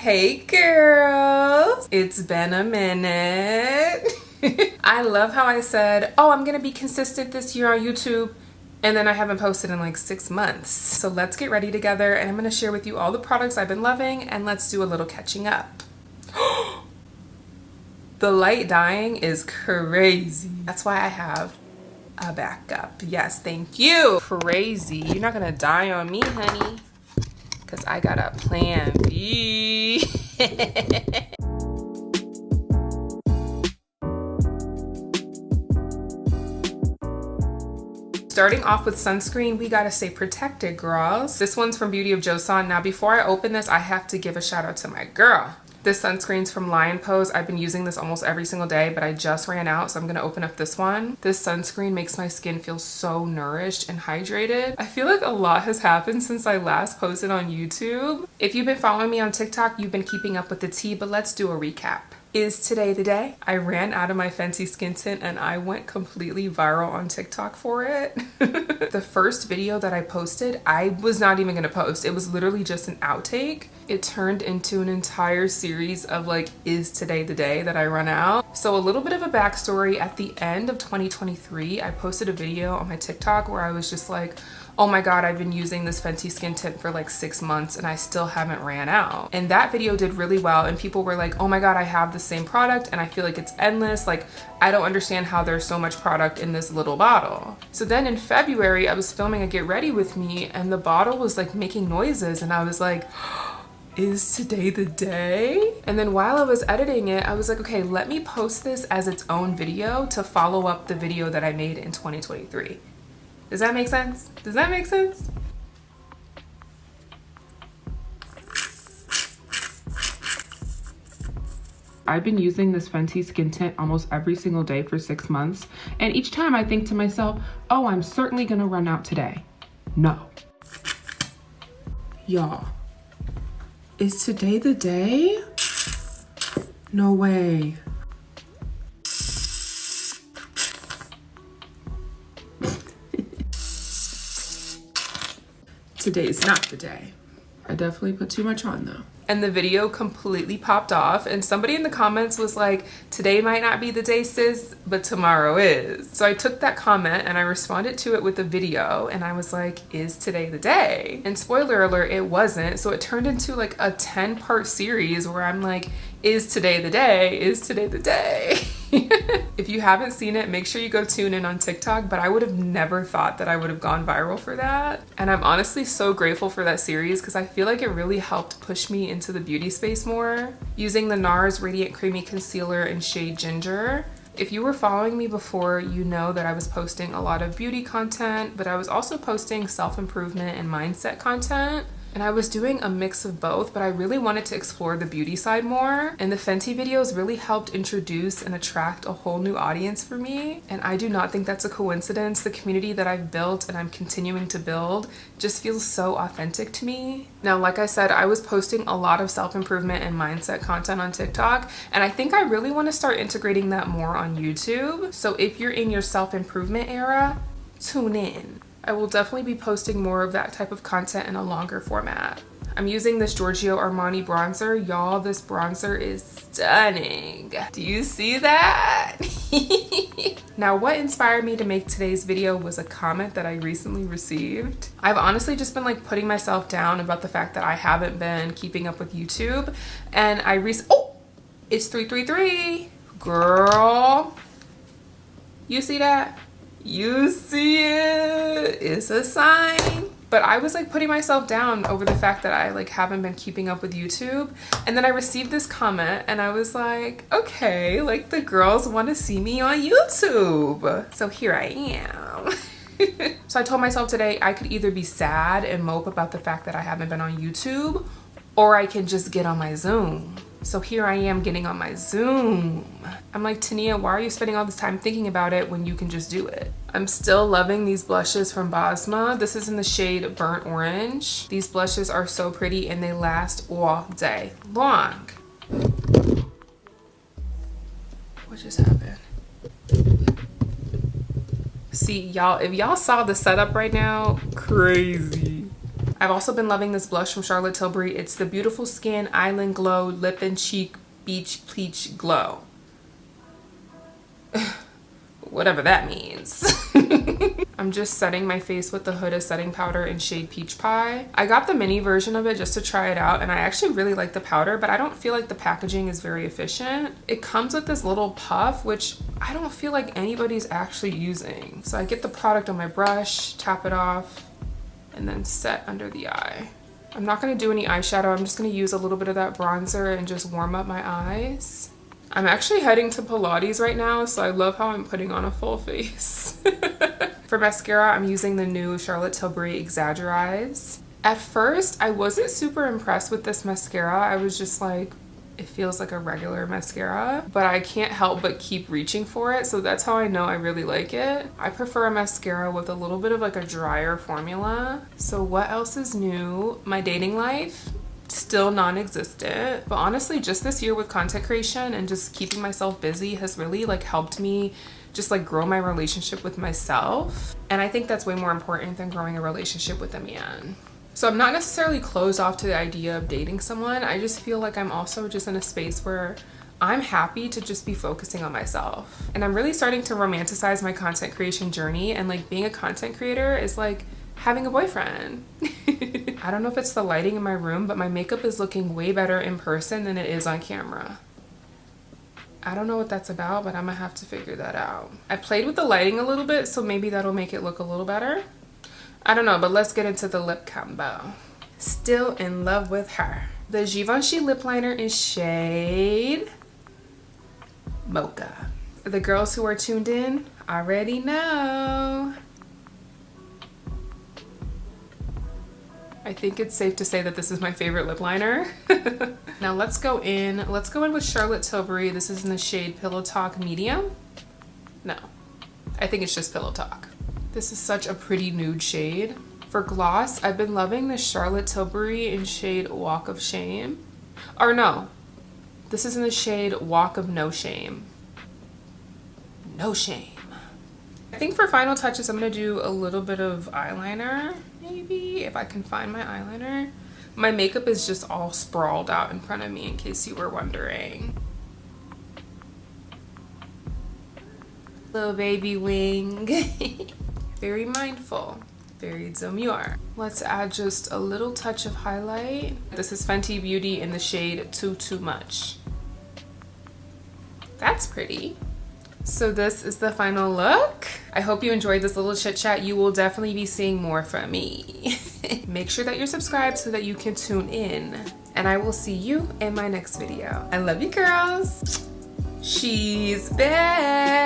Hey girls, it's been a minute. I love how I said, oh, I'm gonna be consistent this year on YouTube, and then I haven't posted in like 6 months. So let's get ready together and I'm gonna share with you all the products I've been loving and let's do a little catching up. The light dying is crazy. That's why I have a backup. Yes, thank you. Crazy. You're not gonna die on me, honey, because I got a plan B. Starting off with sunscreen, we gotta stay protected, girls. This one's from Beauty of Joseon. Now, before I open this, I have to give a shout out to my girl. This sunscreen's from Lion Pose. I've been using this almost every single day, but I just ran out, so I'm gonna open up this one. This sunscreen makes my skin feel so nourished and hydrated. I feel like a lot has happened since I last posted on YouTube. If you've been following me on TikTok, you've been keeping up with the tea, but let's do a recap. Is today the day? I ran out of my Fenty skin tint and I went completely viral on TikTok for it. The first video that I posted, I was not even gonna post. It was literally just an outtake. It turned into an entire series of like, is today the day that I run out? So a little bit of a backstory. At the end of 2023, I posted a video on my TikTok where I was just like, oh my god, I've been using this Fenty skin tint for like 6 months and I still haven't ran out. And that video did really well and people were like, oh my god, I have the same product and I feel like it's endless. Like, I don't understand how there's so much product in this little bottle. So then in February, I was filming a Get Ready With Me and the bottle was like making noises and I was like, is today the day? And then while I was editing it, I was like, okay, let me post this as its own video to follow up the video that I made in 2023. Does that make sense? Does that make sense? I've been using this Fenty skin tint almost every single day for 6 months. And each time I think to myself, oh, I'm certainly gonna run out today. No. Y'all, is today the day? No way. Today is not the day. I definitely put too much on though. And the video completely popped off and somebody in the comments was like, today might not be the day, sis, but tomorrow is. So I took that comment and I responded to it with a video and I was like, is today the day? And spoiler alert, it wasn't. So it turned into like a 10-part series where I'm like, is today the day? Is today the day? If you haven't seen it, make sure you go tune in on TikTok, but I would have never thought that I would have gone viral for that. And I'm honestly so grateful for that series because I feel like it really helped push me into the beauty space more. Using the NARS Radiant Creamy Concealer in shade Ginger. If you were following me before, you know that I was posting a lot of beauty content, but I was also posting self-improvement and mindset content. And I was doing a mix of both, but I really wanted to explore the beauty side more. And the Fenty videos really helped introduce and attract a whole new audience for me. And I do not think that's a coincidence. The community that I've built and I'm continuing to build just feels so authentic to me. Now, like I said, I was posting a lot of self-improvement and mindset content on TikTok, and I think I really want to start integrating that more on YouTube. So if you're in your self-improvement era, tune in. I will definitely be posting more of that type of content in a longer format. I'm using this Giorgio Armani bronzer. Y'all, this bronzer is stunning. Do you see that? Now, what inspired me to make today's video was a comment that I recently received. I've honestly just been like putting myself down about the fact that I haven't been keeping up with YouTube. And oh, it's 333. Girl, you see that? You see it, it's a sign. But I was like putting myself down over the fact that I like haven't been keeping up with YouTube. And then I received this comment and I was like, okay, like the girls want to see me on YouTube. So here I am. So I told myself today I could either be sad and mope about the fact that I haven't been on YouTube, or I can just get on my Zoom. So here I am getting on my Zoom. I'm like, Tanea, why are you spending all this time thinking about it when you can just do it? I'm still loving these blushes from BAAAACKKKK. This is in the shade Burnt Orange. These blushes are so pretty and they last all day long. What just happened? See, y'all, if y'all saw the setup right now, crazy. I've also been loving this blush from Charlotte Tilbury. It's the Beautiful Skin Island Glow Lip and Cheek Beach Peach Glow. Whatever that means. I'm just setting my face with the Huda setting powder in shade Peach Pie. I got the mini version of it just to try it out, and I actually really like the powder, but I don't feel like the packaging is very efficient. It comes with this little puff, which I don't feel like anybody's actually using. So I get the product on my brush, tap it off, and then set under the eye. I'm not gonna do any eyeshadow. I'm just gonna use a little bit of that bronzer and just warm up my eyes. I'm actually heading to Pilates right now, so I love how I'm putting on a full face. For mascara, I'm using the new Charlotte Tilbury Exaggerize. At first, I wasn't super impressed with this mascara. I was just like, it feels like a regular mascara, but I can't help but keep reaching for it, so that's how I know I really like it. I prefer a mascara with a little bit of like a drier formula. So what else is new? My dating life, still non-existent, but honestly just this year with content creation and just keeping myself busy has really like helped me just like grow my relationship with myself, and I think that's way more important than growing a relationship with a man. So I'm not necessarily closed off to the idea of dating someone. I just feel like I'm also just in a space where I'm happy to just be focusing on myself, and I'm really starting to romanticize my content creation journey, and like being a content creator is like having a boyfriend. I don't know if it's the lighting in my room, but my makeup is looking way better in person than it is on camera. I don't know what that's about, but I'm gonna have to figure that out. I played with the lighting a little bit, so maybe that'll make it look a little better. I don't know, but let's get into the lip combo. Still in love with her. The Givenchy lip liner in shade Mocha. The girls who are tuned in already know. I think it's safe to say that this is my favorite lip liner. Now let's go in with Charlotte Tilbury. This is in the shade Pillow Talk Medium. No, I think it's just Pillow Talk. This is such a pretty nude shade. For gloss, I've been loving the Charlotte Tilbury in shade Walk of Shame. Or no, this is in the shade Walk of No Shame. No shame. I think for final touches, I'm gonna do a little bit of eyeliner, maybe, if I can find my eyeliner. My makeup is just all sprawled out in front of me, in case you were wondering. Little baby wing. Very mindful, very demure. Let's add just a little touch of highlight. This is Fenty Beauty in the shade Too Much. That's pretty. So this is the final look. I hope you enjoyed this little chit chat. You will definitely be seeing more from me. Make sure that you're subscribed so that you can tune in. And I will see you in my next video. I love you, girls. She's back.